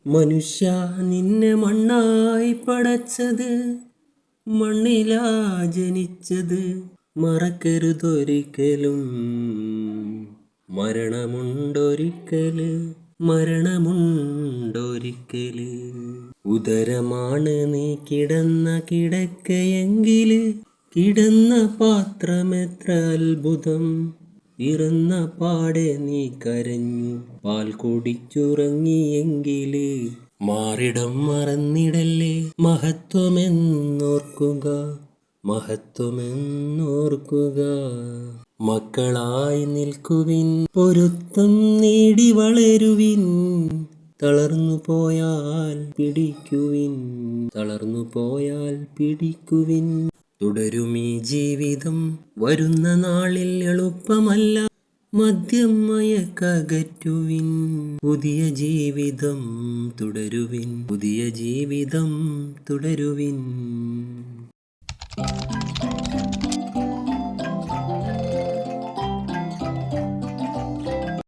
മനുഷ്യ നിന്നെ മണ്ണായി പടച്ചത്, മണ്ണിലാ ജനിച്ചത്. മറക്കരുതൊരിക്കലും മരണമുണ്ടൊരിക്കല്, മരണമുണ്ടൊരിക്കല്. ഉദരമാണ് നീ കിടന്ന കിടക്കയെങ്കില്, കിടന്ന പാത്രമെത്ര അത്ഭുതം. ഇറന്ന പാടെ നീ കരഞ്ഞു പാൽ കുടിച്ചുറങ്ങിയെങ്കില്, മാറിടം മറന്നിടല്ലേ മഹത്വമെന്നോർക്കുക, മഹത്വമെന്നോർക്കുക. മക്കളായി നിൽക്കുവിൻ, പൊരുത്തം നേടി വളരുവിൻ. തളർന്നു പോയാൽ പിടിക്കുവിൻ, തളർന്നു പോയാൽ പിടിക്കുവിൻ. തുടരുമീ ജീവിതം, വരുന്ന നാളിൽ എളുപ്പമല്ല. മദ്യം മയക്കകറ്റുവിൻ, പുതിയ ജീവിതം തുടരുവിൻ, പുതിയ ജീവിതം തുടരുവിൻ.